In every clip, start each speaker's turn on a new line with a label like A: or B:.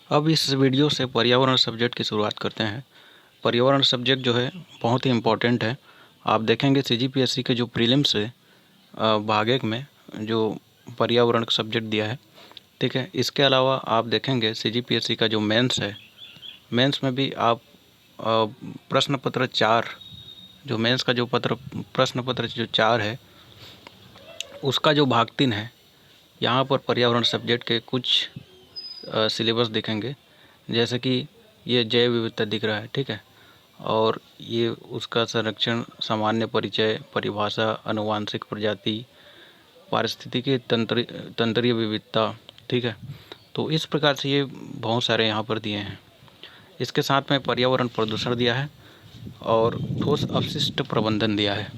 A: अब इस वीडियो से पर्यावरण सब्जेक्ट की शुरुआत करते हैं। पर्यावरण सब्जेक्ट जो है बहुत ही इम्पोर्टेंट है। आप देखेंगे सीजीपीएससी के जो प्रीलिम्स है भाग 1 में जो पर्यावरण का सब्जेक्ट दिया है, ठीक है। इसके अलावा आप देखेंगे सीजीपीएससी का जो मेंस है, मेंस में भी आप प्रश्न पत्र 4 जो मेंस का जो प्रश्न पत्र जो 4 है उसका जो भाग 3 है, यहाँ पर पर्यावरण सब्जेक्ट के कुछ सिलेबस दिखेंगे। जैसे कि ये जैव विविधता दिख रहा है, ठीक है, और ये उसका संरक्षण, सामान्य परिचय, परिभाषा, आनुवांशिक प्रजाति, पारिस्थितिकी तंत्रीय विविधता, ठीक है। तो इस प्रकार से ये बहुत सारे यहाँ पर दिए हैं। इसके साथ में पर्यावरण प्रदूषण दिया है और ठोस अपशिष्ट प्रबंधन दिया है।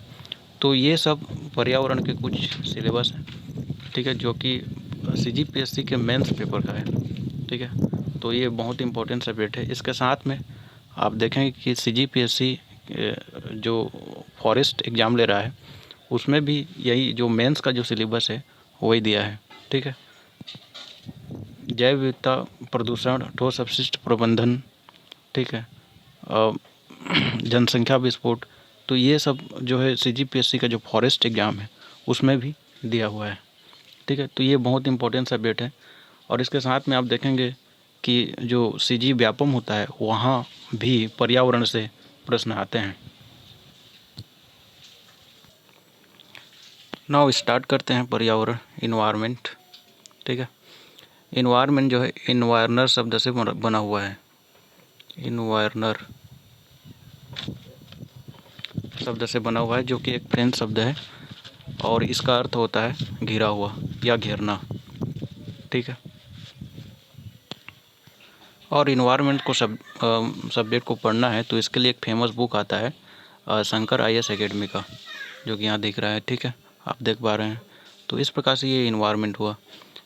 A: तो ये सब पर्यावरण के कुछ सिलेबस हैं, ठीक है, जो कि सीजीपीएससी के मेंस पेपर का है, ठीक है। तो ये बहुत इंपॉर्टेंट सब्जेक्ट है। इसके साथ में आप देखेंगे कि सीजीपीएससी जो फॉरेस्ट एग्ज़ाम ले रहा है उसमें भी यही जो मेंस का जो सिलेबस है वही दिया है, ठीक है। जैव विविधता, प्रदूषण, ठोस अपशिष्ट प्रबंधन, ठीक है, जनसंख्या विस्फोट, तो ये सब जो है सीजीपीएससी का जो फॉरेस्ट एग्ज़ाम है उसमें भी दिया हुआ है, ठीक है। तो ये बहुत इंपॉर्टेंट सब्जेक्ट है। और इसके साथ में आप देखेंगे कि जो सीजी व्यापम होता है वहाँ भी पर्यावरण से प्रश्न आते हैं। नाउ स्टार्ट करते हैं पर्यावरण, इन्वायरमेंट, ठीक है। इन्वायरमेंट जो है इन्वायरनर शब्द से बना हुआ है। इन्वायरनर शब्द से बना हुआ है जो कि एक फ्रेंच शब्द है और इसका अर्थ होता है घिरा हुआ या घेरना, ठीक है। और इन्वायरमेंट को सब्जेक्ट को पढ़ना है तो इसके लिए एक फेमस बुक आता है शंकर IAS एकेडमी का, जो कि यहाँ दिख रहा है, ठीक है, आप देख पा रहे हैं। तो इस प्रकार से ये इन्वायरमेंट हुआ।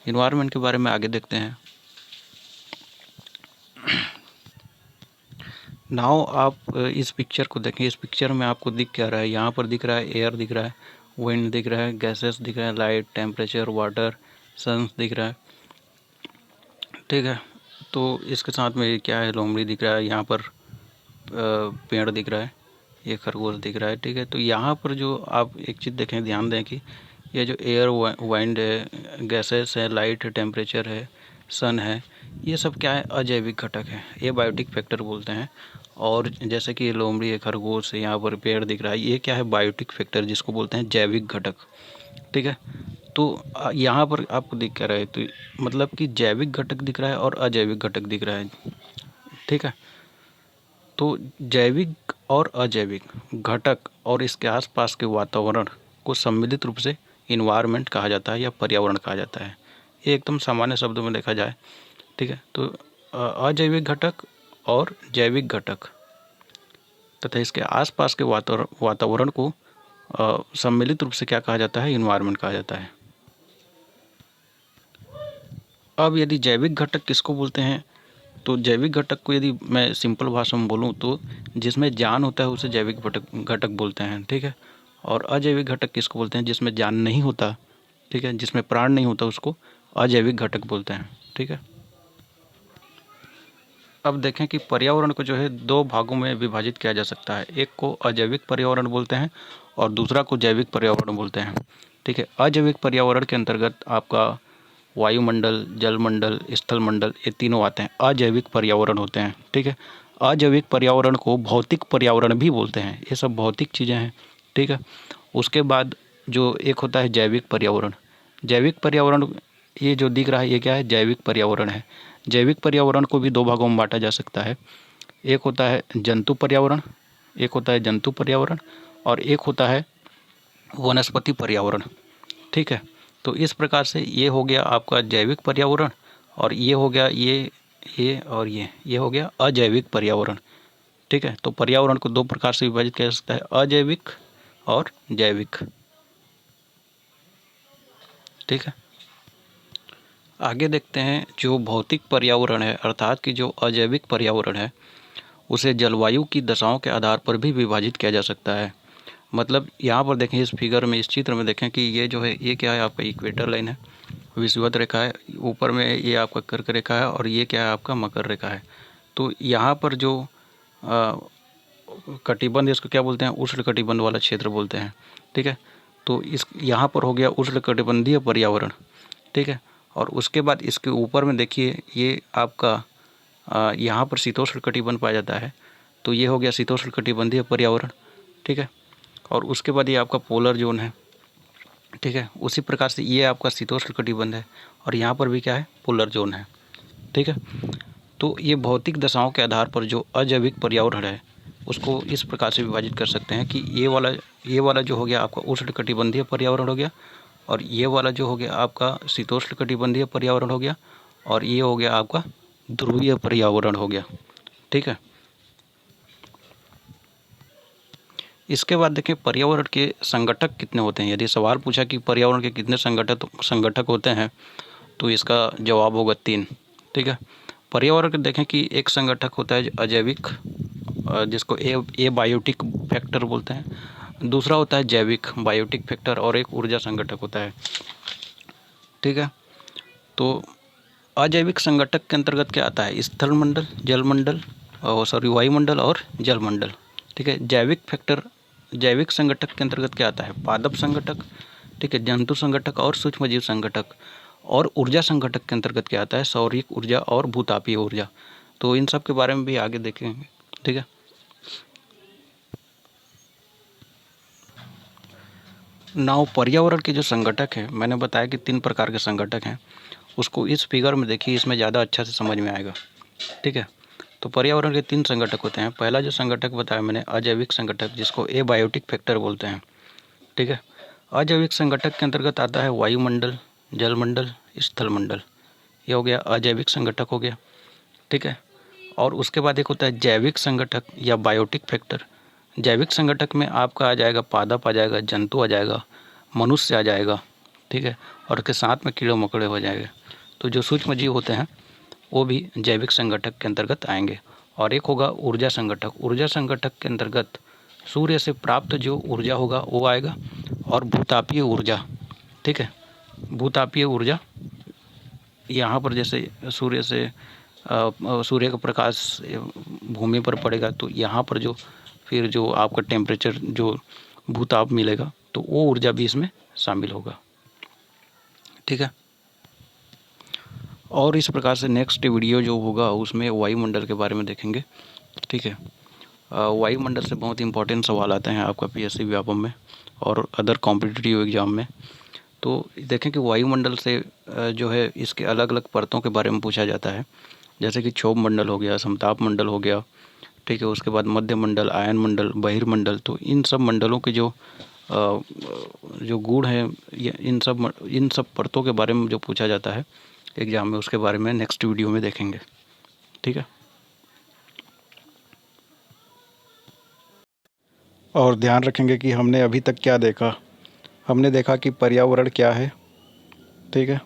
A: इन्वायरमेंट के बारे में आगे देखते हैं। नाउ आप इस पिक्चर को देखें। इस पिक्चर में आपको दिख क्या रहा है? यहाँ पर दिख रहा है एयर दिख रहा है, विंड दिख रहा है, गैसेस दिख रहा है, लाइट, टेम्परेचर, वाटर, सन दिख रहा है, ठीक है। तो इसके साथ में क्या है? लोमड़ी दिख रहा है, यहाँ पर पेड़ दिख रहा है, ये खरगोश दिख रहा है, ठीक है। तो यहाँ पर जो आप एक चीज़ देखें, ध्यान दें कि ये जो एयर, वाइंड है, गैसेस है, लाइट है, टेम्परेचर है, सन है, ये सब क्या है? अजैविक घटक है, ये बायोटिक फैक्टर बोलते हैं। और जैसे कि लोमड़ी है, खरगोश है, यहाँ पर पेड़ दिख रहा है, ये क्या है? बायोटिक फैक्टर, जिसको बोलते हैं जैविक घटक, ठीक है। तो यहाँ पर आपको दिख क्या रहा है? तो मतलब कि जैविक घटक दिख रहा है और अजैविक घटक दिख रहा है, ठीक है। तो जैविक और अजैविक घटक और इसके आसपास के वातावरण को सम्मिलित रूप से इन्वायरमेंट कहा जाता है या पर्यावरण कहा जाता है। ये एकदम सामान्य शब्दों में देखा जाए, ठीक है। तो अजैविक घटक और जैविक घटक तथा इसके आसपास के वातावरण को सम्मिलित रूप से क्या कहा जाता है? इन्वायरमेंट कहा जाता है। अब यदि जैविक घटक किसको बोलते हैं, तो जैविक घटक को यदि मैं सिंपल भाषा में बोलूँ तो जिसमें जान होता है उसे जैविक घटक बोलते हैं, ठीक है। और अजैविक घटक किसको बोलते हैं? जिसमें जान नहीं होता, ठीक है, जिसमें प्राण नहीं होता, उसको अजैविक घटक बोलते हैं, ठीक है। अब देखें कि पर्यावरण को जो है 2 भागों में विभाजित किया जा सकता है। एक को अजैविक पर्यावरण बोलते हैं और दूसरा को जैविक पर्यावरण बोलते हैं, ठीक है। अजैविक पर्यावरण के अंतर्गत आपका वायुमंडल, जलमंडल, स्थलमंडल, ये तीनों आते हैं, अजैविक पर्यावरण होते हैं, ठीक है। अजैविक पर्यावरण को भौतिक पर्यावरण भी बोलते हैं, ये सब भौतिक चीज़ें हैं, ठीक है। उसके बाद जो एक होता है जैविक पर्यावरण। जैविक पर्यावरण ये जो दिख रहा है ये क्या है? जैविक पर्यावरण है। जैविक पर्यावरण को भी 2 भागों में बांटा जा सकता है। एक होता है जंतु पर्यावरण, एक होता है जंतु पर्यावरण और एक होता है वनस्पति पर्यावरण, ठीक है। तो इस प्रकार से ये हो गया आपका जैविक पर्यावरण और ये हो गया ये और ये हो गया अजैविक पर्यावरण, ठीक है। तो पर्यावरण को 2 प्रकार से विभाजित किया जा सकता है, अजैविक और जैविक, ठीक है। आगे देखते हैं जो भौतिक पर्यावरण है, अर्थात कि जो अजैविक पर्यावरण है उसे जलवायु की दशाओं के आधार पर भी विभाजित किया जा सकता है। मतलब यहाँ पर देखें, इस फिगर में, इस चित्र में देखें कि ये जो है ये क्या है? आपका इक्वेटर लाइन है, विषुवत रेखा है, ऊपर में ये आपका कर्क रेखा है और ये क्या है आपका मकर रेखा है। तो यहाँ पर जो कटिबंध इसको क्या बोलते हैं, उष्ण कटिबंध वाला क्षेत्र बोलते हैं। ठीक है, तो इस यहाँ पर हो गया उष्ण कटिबंधीय पर्यावरण। ठीक है, और उसके बाद इसके ऊपर में देखिए ये आपका यहाँ पर शीतोष्ण कटिबंध पाया जाता है, तो ये हो गया शीतोष्ण कटिबंधीय पर्यावरण। ठीक है, और उसके बाद ये आपका पोलर जोन है। ठीक है, उसी प्रकार से ये आपका शीतोष्ण कटिबंध है और यहाँ पर भी क्या है, पोलर जोन है। ठीक है, तो ये भौतिक दशाओं के आधार पर जो अजैविक पर्यावरण है उसको इस प्रकार से विभाजित कर सकते हैं कि ये वाला जो हो गया आपका उष्ण कटिबंधीय पर्यावरण हो गया, और ये वाला जो हो गया आपका शीतोष्ण कटिबंधीय पर्यावरण हो गया, और ये हो गया आपका ध्रुवीय पर्यावरण हो गया। ठीक है, इसके बाद देखिए पर्यावरण के संगठक कितने होते हैं। यदि सवाल पूछा कि पर्यावरण के कितने संगठक होते हैं, तो इसका जवाब होगा 3। ठीक है, पर्यावरण के देखें कि एक संगठक होता है अजैविक, जिसको ए बायोटिक फैक्टर बोलते हैं। दूसरा होता है जैविक बायोटिक फैक्टर, और एक ऊर्जा संगठक होता है। ठीक है, तो अजैविक संगठक के अंतर्गत क्या आता है, स्थल मंडल, जल मंडल, वायुमंडल और जल मंडल। ठीक है, जैविक संगठक के अंतर्गत क्या आता है, पादप संगठक, ठीक है, जंतु संगठक और सूक्ष्मजीव संगठक। और ऊर्जा संगठक के अंतर्गत क्या आता है, सौरिक ऊर्जा और भूतापीय ऊर्जा। तो इन सब के बारे में भी आगे देखेंगे। ठीक है, नाउ पर्यावरण के जो संगठक है, मैंने बताया कि 3 प्रकार के संगठक हैं, उसको इस फिगर में देखिए, इसमें ज़्यादा अच्छा से समझ में आएगा। ठीक है, तो पर्यावरण के 3 संगठक होते हैं। पहला जो संगठक बताया मैंने अजैविक संगठक, जिसको एबायोटिक फैक्टर बोलते हैं। ठीक है, अजैविक संगठक के अंतर्गत आता है वायुमंडल, जलमंडल, स्थल मंडल। ये हो गया अजैविक संगठक हो गया। ठीक है, और उसके बाद एक होता है जैविक संगठक या बायोटिक फैक्टर। जैविक संगठक में आपका आ जाएगा पादप आ जाएगा, जंतु आ जाएगा, मनुष्य आ जाएगा। ठीक है, और उसके साथ में कीड़े मकोड़े हो जाएंगे। तो जो सूक्ष्म जीव होते हैं वो भी जैविक संगठक के अंतर्गत आएंगे। और एक होगा ऊर्जा संगठक। ऊर्जा संगठक के अंतर्गत सूर्य से प्राप्त जो ऊर्जा होगा वो आएगा, और भूतापीय ऊर्जा। ठीक है, भूतापीय ऊर्जा यहाँ पर जैसे सूर्य का प्रकाश भूमि पर पड़ेगा, तो यहाँ पर जो आपका टेम्परेचर जो भूताप मिलेगा, तो वो ऊर्जा भी इसमें शामिल होगा। ठीक है, और इस प्रकार से नेक्स्ट वीडियो जो होगा उसमें वायुमंडल के बारे में देखेंगे। ठीक है, वायुमंडल से बहुत इंपॉर्टेंट सवाल आते हैं आपका पीएससी व्यापम में और अदर कॉम्पिटिटिव एग्जाम में। तो देखें कि वायुमंडल से जो है इसके अलग अलग परतों के बारे में पूछा जाता है, जैसे कि क्षोभ मंडल हो गया, समताप मंडल हो गया। ठीक है, उसके बाद मध्य मंडल, आयन मंडल, बहिर्मंडल। तो इन सब मंडलों के जो गुण हैं, इन सब परतों के बारे में जो पूछा जाता है एग्जाम में, उसके बारे में नेक्स्ट वीडियो में देखेंगे। ठीक है, और ध्यान रखेंगे कि हमने अभी तक क्या देखा। हमने देखा कि पर्यावरण क्या है। ठीक है,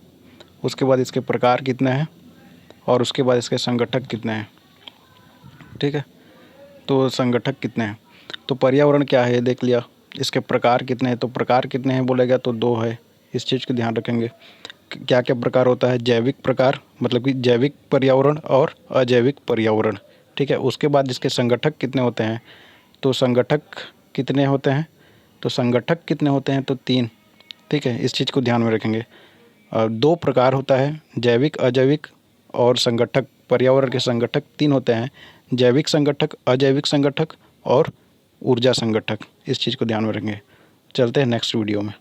A: उसके बाद इसके प्रकार कितने हैं, और उसके बाद इसके संगठक कितने हैं। ठीक है, तो संगठक कितने हैं, तो पर्यावरण क्या है देख लिया। इसके प्रकार कितने हैं, तो प्रकार कितने हैं बोलेगा तो 2 है। इस चीज़ का ध्यान रखेंगे। क्या क्या प्रकार होता है, जैविक प्रकार मतलब कि जैविक पर्यावरण और अजैविक पर्यावरण। ठीक है, उसके बाद इसके संगठक कितने होते हैं, तो संगठक कितने होते हैं, तो संगठक कितने होते हैं, तो 3। ठीक है, इस चीज़ को ध्यान में रखेंगे। 2 प्रकार होता है, जैविक अजैविक, और संगठक पर्यावरण के संगठक 3 होते हैं, जैविक संगठक, अजैविक संगठक और ऊर्जा संगठक। इस चीज़ को ध्यान में रखेंगे। चलते हैं नेक्स्ट वीडियो में।